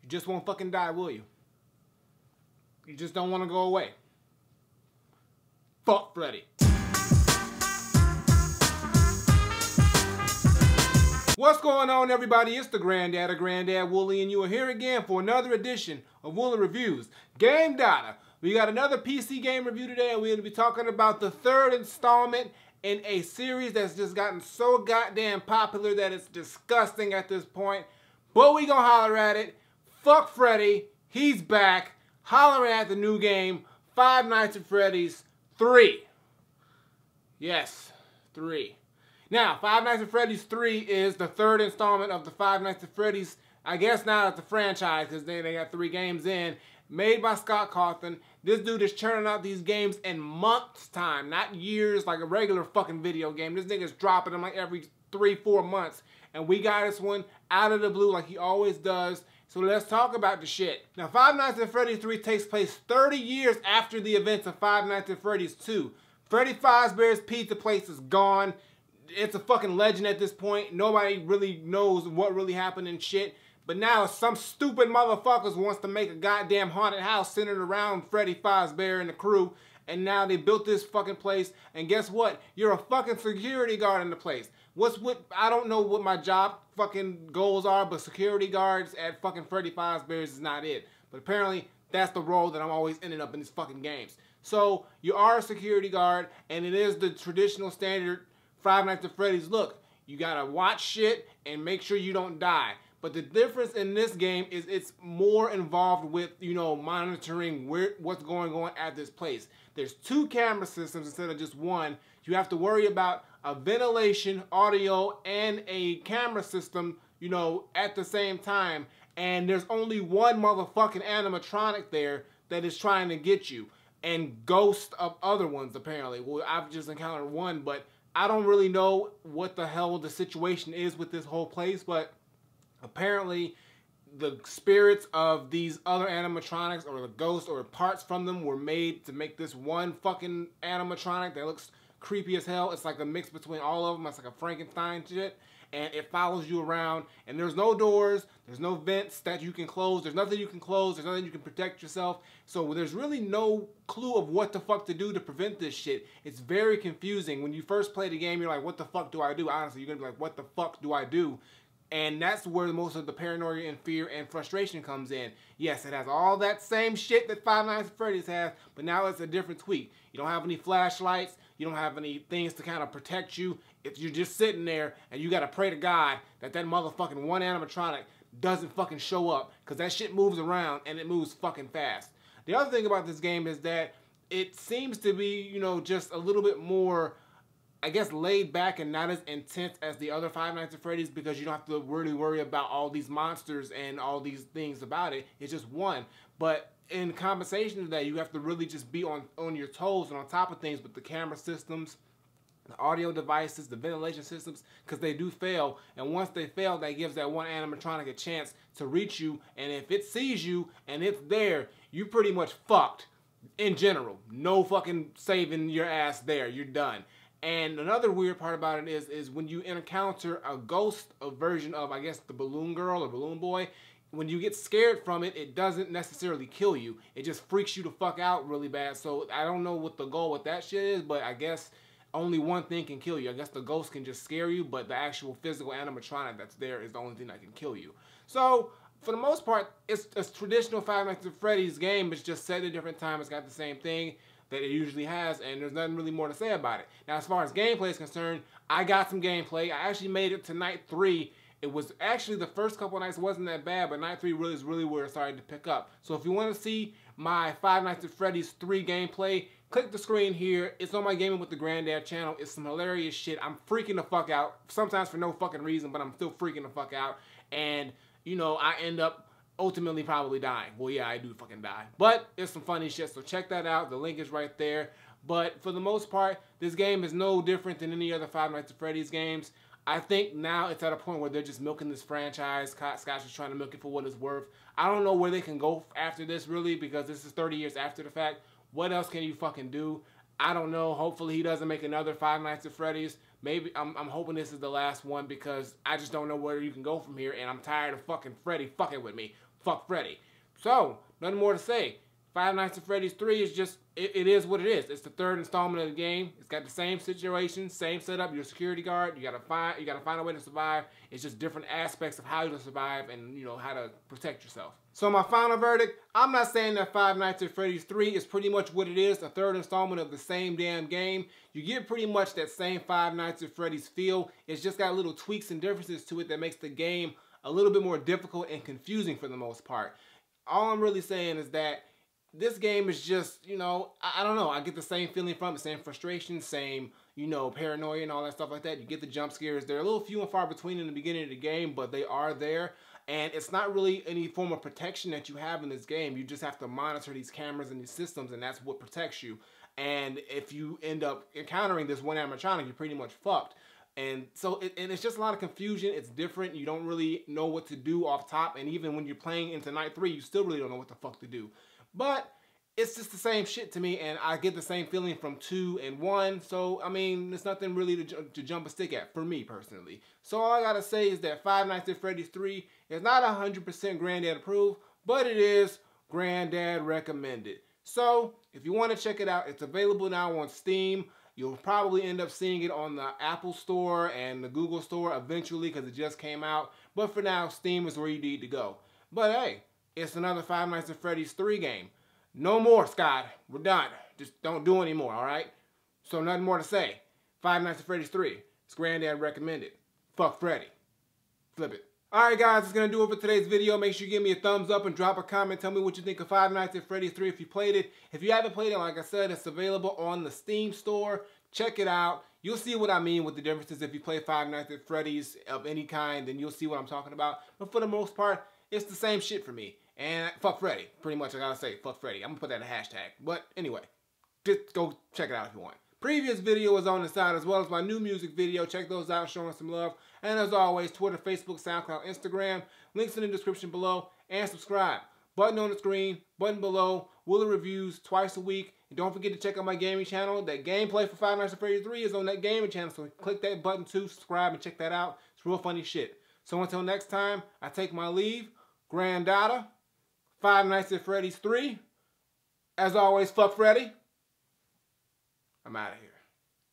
You just won't fucking die, will you? You just don't want to go away. Fuck Freddy. What's going on, everybody? It's the Granddad, Granddad Woolly, and you are here again for another edition of Woolly Reviews Game Data. We got another PC game review today, and we're going to be talking about the third installment in a series that's just gotten so goddamn popular that it's disgusting at this point. But we gonna holler at it. Fuck Freddy. He's back. Hollering at the new game, Five Nights at Freddy's 3. Yes, 3. Now, Five Nights at Freddy's 3 is the third installment of the Five Nights at Freddy's, I guess now it's the franchise, because they got 3 games in, made by Scott Cawthon. This dude is churning out these games in months' time, not years like a regular fucking video game. This nigga's dropping them like every 3-4 months. And we got this one out of the blue like he always does. So let's talk about the shit. Now, Five Nights at Freddy's 3 takes place 30 years after the events of Five Nights at Freddy's 2. Freddy Fazbear's Pizza Place is gone. It's a fucking legend at this point. Nobody really knows what really happened and shit. But now some stupid motherfuckers wants to make a goddamn haunted house centered around Freddy Fazbear and the crew. And now they built this fucking place. And guess what? You're a fucking security guard in the place. I don't know what my job fucking goals are, but security guards at fucking Freddy Fazbear's is not it. But apparently that's the role that I'm always ending up in these fucking games. So you are a security guard, and it is the traditional standard Five Nights at Freddy's look. You gotta watch shit and make sure you don't die. But the difference in this game is it's more involved with, you know, monitoring what's going on at this place. There's 2 camera systems instead of just 1. You have to worry about a ventilation, audio, and a camera system, you know, at the same time. And there's only one motherfucking animatronic there that is trying to get you. And ghosts of other ones, apparently. Well, I've just encountered one, but I don't really know what the hell the situation is with this whole place, but apparently the spirits of these other animatronics or the ghosts or parts from them were made to make this one fucking animatronic that looks creepy as hell. It's like a mix between all of them. It's like a Frankenstein shit. And it follows you around. And there's no doors. There's no vents that you can close. There's nothing you can close. There's nothing you can protect yourself. So there's really no clue of what the fuck to do to prevent this shit. It's very confusing. When you first play the game, you're like, what the fuck do I do? Honestly, you're going to be like, what the fuck do I do? And that's where most of the paranoia and fear and frustration comes in. Yes, it has all that same shit that Five Nights at Freddy's has, but now it's a different tweak. You don't have any flashlights. You don't have any things to kind of protect you. You're just sitting there, and you got to pray to God that that motherfucking one animatronic doesn't fucking show up, because that shit moves around, and it moves fucking fast. The other thing about this game is that it seems to be, you know, just a little bit more, I guess, laid back and not as intense as the other Five Nights at Freddy's, because you don't have to really worry about all these monsters and all these things about it. It's just one. But in compensation to that, you have to really just be on your toes and on top of things with the camera systems, the audio devices, the ventilation systems, because they do fail. And once they fail, that gives that one animatronic a chance to reach you. And if it sees you and it's there, you pretty much fucked in general. No fucking saving your ass there. You're done. And another weird part about it is when you encounter a ghost, a version of, I guess, the balloon girl or balloon boy, when you get scared from it, it doesn't necessarily kill you. It just freaks you the fuck out really bad. So I don't know what the goal with that shit is, but I guess only one thing can kill you. I guess the ghost can just scare you, but the actual physical animatronic that's there is the only thing that can kill you. So for the most part, it's a traditional Five Nights at Freddy's game. It's just set at a different time. It's got the same thing that it usually has, and there's nothing really more to say about it. Now, as far as gameplay is concerned, I got some gameplay. I actually made it to night 3. It was actually the first couple of nights wasn't that bad, but night 3 is really where it started to pick up. So if you want to see my Five Nights at Freddy's 3 gameplay, click the screen here. It's on my Gaming with the Granddad channel. It's some hilarious shit. I'm freaking the fuck out, sometimes for no fucking reason, but I'm still freaking the fuck out. And, you know, I end up ultimately probably dying. Well, yeah, I do fucking die. But it's some funny shit, so check that out. The link is right there. But for the most part, this game is no different than any other Five Nights at Freddy's games. I think now it's at a point where they're just milking this franchise. Scott's just trying to milk it for what it's worth. I don't know where they can go after this, really, because this is 30 years after the fact. What else can you fucking do? I don't know. Hopefully he doesn't make another Five Nights at Freddy's. maybe I'm hoping this is the last one because I just don't know where you can go from here, and I'm tired of fucking Freddy fucking with me. Fuck Freddy. So, nothing more to say. Five Nights at Freddy's 3 is just, it is what it is. It's the third installment of the game. It's got the same situation, same setup. You're a security guard. You gotta find a way to survive. It's just different aspects of how to survive and, you know, how to protect yourself. So my final verdict, I'm not saying that Five Nights at Freddy's 3 is pretty much what it is, a third installment of the same damn game. You get pretty much that same Five Nights at Freddy's feel. It's just got little tweaks and differences to it that makes the game a little bit more difficult and confusing for the most part. All I'm really saying is that this game is just, you know, I don't know. I get the same feeling from it, same frustration, same, you know, paranoia and all that stuff like that. You get the jump scares. They're a little few and far between in the beginning of the game, but they are there. And it's not really any form of protection that you have in this game. You just have to monitor these cameras and these systems, and that's what protects you. And if you end up encountering this one animatronic, you're pretty much fucked. And so it's just a lot of confusion. It's different. You don't really know what to do off top. And even when you're playing into night 3, you still really don't know what the fuck to do. But it's just the same shit to me, and I get the same feeling from 2 and 1. So, I mean, there's nothing really to jump a stick at for me personally. So all I gotta say is that Five Nights at Freddy's 3 is not 100% Granddad approved, but it is Granddad recommended. So, if you want to check it out, it's available now on Steam. You'll probably end up seeing it on the Apple Store and the Google Store eventually because it just came out. But for now, Steam is where you need to go. But hey, it's another Five Nights at Freddy's 3 game. No more, Scott. We're done. Just don't do anymore, alright? So nothing more to say. Five Nights at Freddy's 3. It's Granddad recommended. Fuck Freddy. Flip it. Alright guys, that's going to do it for today's video. Make sure you give me a thumbs up and drop a comment. Tell me what you think of Five Nights at Freddy's 3 if you played it. If you haven't played it, like I said, it's available on the Steam store. Check it out. You'll see what I mean with the differences. If you play Five Nights at Freddy's of any kind, then you'll see what I'm talking about. But for the most part, it's the same shit for me. And fuck Freddy. Pretty much I gotta say, fuck Freddy. I'm gonna put that in a hashtag. But anyway, just go check it out if you want. Previous video is on the side as well as my new music video. Check those out, showing some love. And as always, Twitter, Facebook, SoundCloud, Instagram. Links in the description below. And subscribe. Button on the screen, button below. Woolly Reviews twice a week. And don't forget to check out my gaming channel. That gameplay for Five Nights at Freddy's 3 is on that gaming channel. So click that button too, subscribe, and check that out. It's real funny shit. So until next time, I take my leave. Granddaughter. Five Nights at Freddy's 3. As always, fuck Freddy. I'm out of here.